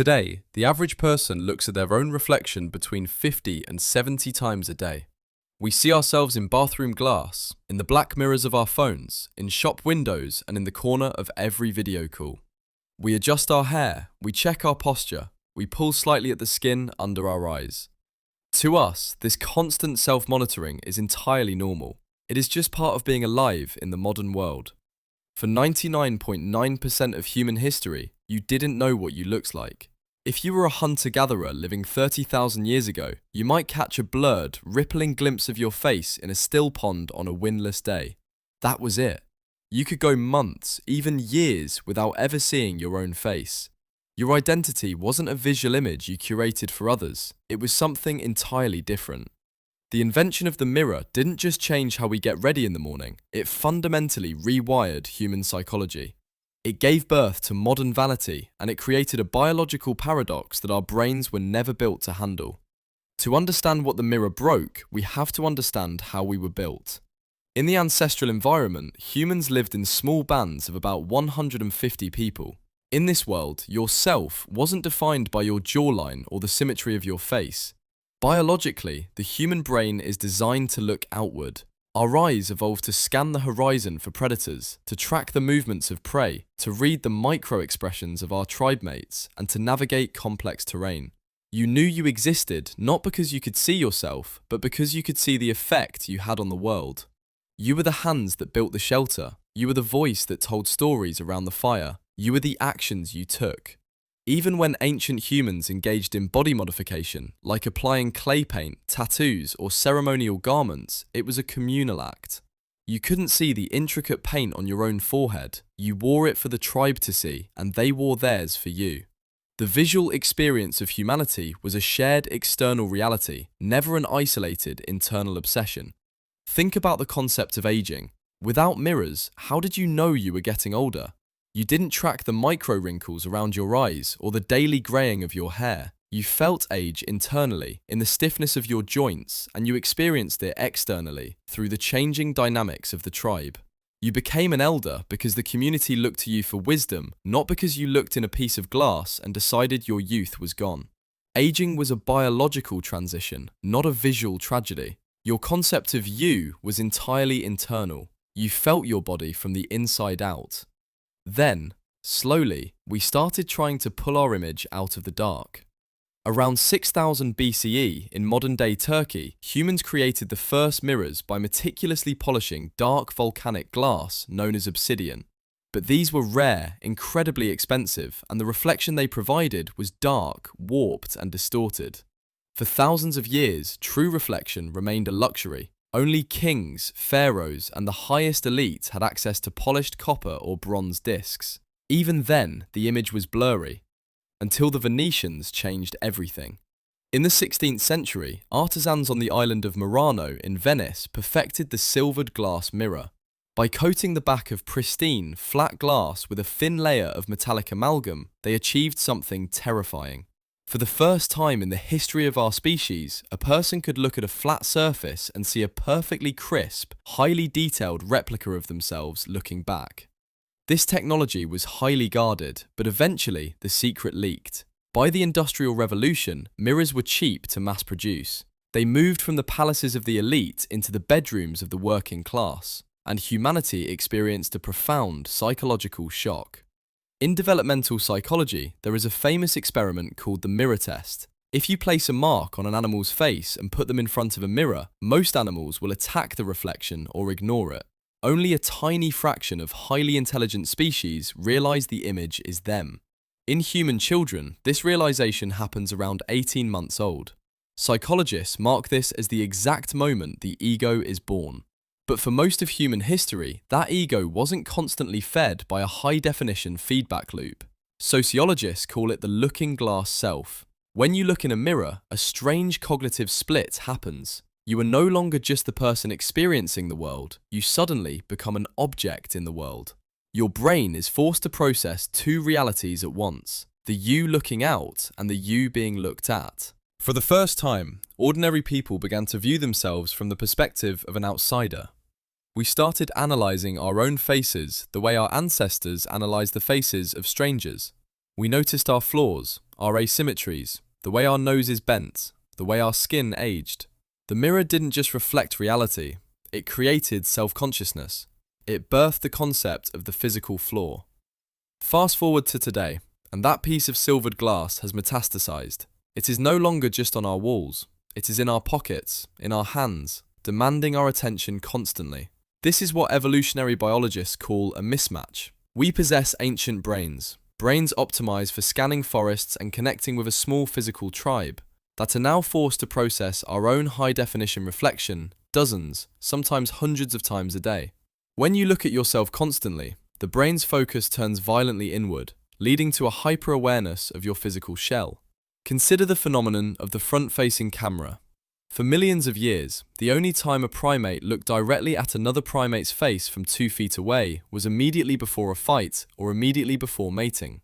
Today, the average person looks at their own reflection between 50 and 70 times a day. We see ourselves in bathroom glass, in the black mirrors of our phones, in shop windows, and in the corner of every video call. We adjust our hair, we check our posture, we pull slightly at the skin under our eyes. To us, this constant self-monitoring is entirely normal. It is just part of being alive in the modern world. For 99.9% of human history, you didn't know what you looked like. If you were a hunter-gatherer living 30,000 years ago, you might catch a blurred, rippling glimpse of your face in a still pond on a windless day. That was it. You could go months, even years, without ever seeing your own face. Your identity wasn't a visual image you curated for others, it was something entirely different. The invention of the mirror didn't just change how we get ready in the morning, it fundamentally rewired human psychology. It gave birth to modern vanity, and it created a biological paradox that our brains were never built to handle. To understand what the mirror broke, we have to understand how we were built. In the ancestral environment, humans lived in small bands of about 150 people. In this world, your self wasn't defined by your jawline or the symmetry of your face. Biologically, the human brain is designed to look outward. Our eyes evolved to scan the horizon for predators, to track the movements of prey, to read the micro-expressions of our tribe mates, and to navigate complex terrain. You knew you existed not because you could see yourself, but because you could see the effect you had on the world. You were the hands that built the shelter. You were the voice that told stories around the fire. You were the actions you took. Even when ancient humans engaged in body modification, like applying clay paint, tattoos, or ceremonial garments, it was a communal act. You couldn't see the intricate paint on your own forehead. You wore it for the tribe to see, and they wore theirs for you. The visual experience of humanity was a shared external reality, never an isolated internal obsession. Think about the concept of aging. Without mirrors, how did you know you were getting older? You didn't track the micro wrinkles around your eyes or the daily greying of your hair. You felt age internally, in the stiffness of your joints, and you experienced it externally, through the changing dynamics of the tribe. You became an elder because the community looked to you for wisdom, not because you looked in a piece of glass and decided your youth was gone. Aging was a biological transition, not a visual tragedy. Your concept of you was entirely internal. You felt your body from the inside out. Then, slowly, we started trying to pull our image out of the dark. Around 6000 BCE, in modern-day Turkey, humans created the first mirrors by meticulously polishing dark volcanic glass known as obsidian. But these were rare, incredibly expensive, and the reflection they provided was dark, warped, and distorted. For thousands of years, true reflection remained a luxury. Only kings, pharaohs, and the highest elites had access to polished copper or bronze discs. Even then, the image was blurry, until the Venetians changed everything. In the 16th century, artisans on the island of Murano in Venice perfected the silvered glass mirror. By coating the back of pristine, flat glass with a thin layer of metallic amalgam, they achieved something terrifying. For the first time in the history of our species, a person could look at a flat surface and see a perfectly crisp, highly detailed replica of themselves looking back. This technology was highly guarded, but eventually the secret leaked. By the Industrial Revolution, mirrors were cheap to mass produce. They moved from the palaces of the elite into the bedrooms of the working class, and humanity experienced a profound psychological shock. In developmental psychology, there is a famous experiment called the mirror test. If you place a mark on an animal's face and put them in front of a mirror, most animals will attack the reflection or ignore it. Only a tiny fraction of highly intelligent species realize the image is them. In human children, this realization happens around 18 months old. Psychologists mark this as the exact moment the ego is born. But for most of human history, that ego wasn't constantly fed by a high-definition feedback loop. Sociologists call it the looking glass self. When you look in a mirror, a strange cognitive split happens. You are no longer just the person experiencing the world, you suddenly become an object in the world. Your brain is forced to process two realities at once, the you looking out and the you being looked at. For the first time, ordinary people began to view themselves from the perspective of an outsider. We started analysing our own faces the way our ancestors analysed the faces of strangers. We noticed our flaws, our asymmetries, the way our nose is bent, the way our skin aged. The mirror didn't just reflect reality, it created self-consciousness. It birthed the concept of the physical flaw. Fast forward to today, and that piece of silvered glass has metastasized. It is no longer just on our walls. It is in our pockets, in our hands, demanding our attention constantly. This is what evolutionary biologists call a mismatch. We possess ancient brains optimized for scanning forests and connecting with a small physical tribe, that are now forced to process our own high-definition reflection dozens, sometimes hundreds of times a day. When you look at yourself constantly, the brain's focus turns violently inward, leading to a hyper-awareness of your physical shell. Consider the phenomenon of the front-facing camera. For millions of years, the only time a primate looked directly at another primate's face from 2 feet away was immediately before a fight or immediately before mating.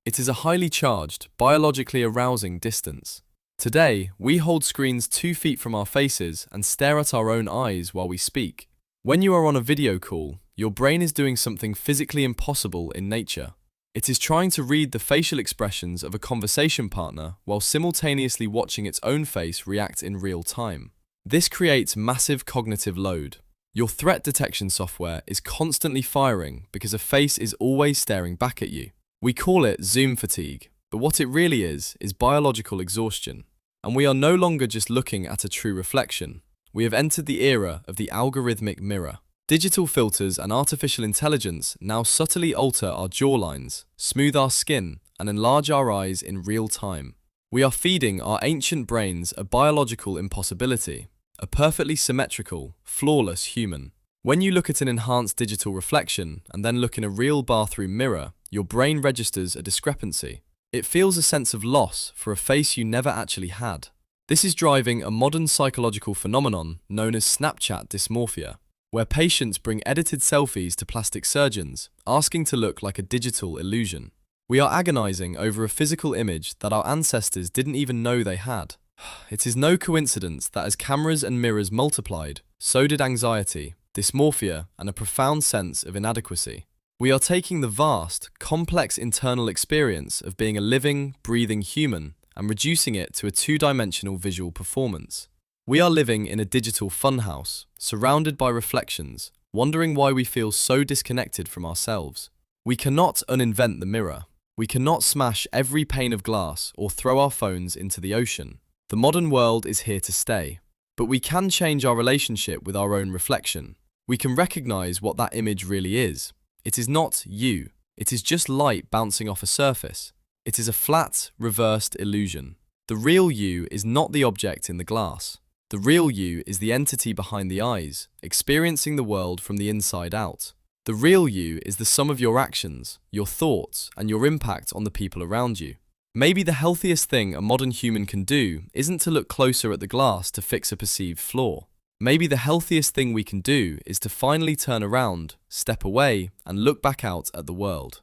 It is a highly charged, biologically arousing distance. Today, we hold screens 2 feet from our faces and stare at our own eyes while we speak. When you are on a video call, your brain is doing something physically impossible in nature. It is trying to read the facial expressions of a conversation partner while simultaneously watching its own face react in real time. This creates massive cognitive load. Your threat detection software is constantly firing because a face is always staring back at you. We call it Zoom fatigue, but what it really is biological exhaustion. And we are no longer just looking at a true reflection. We have entered the era of the algorithmic mirror. Digital filters and artificial intelligence now subtly alter our jawlines, smooth our skin, and enlarge our eyes in real time. We are feeding our ancient brains a biological impossibility, a perfectly symmetrical, flawless human. When you look at an enhanced digital reflection and then look in a real bathroom mirror, your brain registers a discrepancy. It feels a sense of loss for a face you never actually had. This is driving a modern psychological phenomenon known as Snapchat dysmorphia, where patients bring edited selfies to plastic surgeons, asking to look like a digital illusion. We are agonizing over a physical image that our ancestors didn't even know they had. It is no coincidence that as cameras and mirrors multiplied, so did anxiety, dysmorphia, and a profound sense of inadequacy. We are taking the vast, complex internal experience of being a living, breathing human and reducing it to a two-dimensional visual performance. We are living in a digital funhouse, surrounded by reflections, wondering why we feel so disconnected from ourselves. We cannot uninvent the mirror. We cannot smash every pane of glass or throw our phones into the ocean. The modern world is here to stay. But we can change our relationship with our own reflection. We can recognize what that image really is. It is not you. It is just light bouncing off a surface. It is a flat, reversed illusion. The real you is not the object in the glass. The real you is the entity behind the eyes, experiencing the world from the inside out. The real you is the sum of your actions, your thoughts, and your impact on the people around you. Maybe the healthiest thing a modern human can do isn't to look closer at the glass to fix a perceived flaw. Maybe the healthiest thing we can do is to finally turn around, step away, and look back out at the world.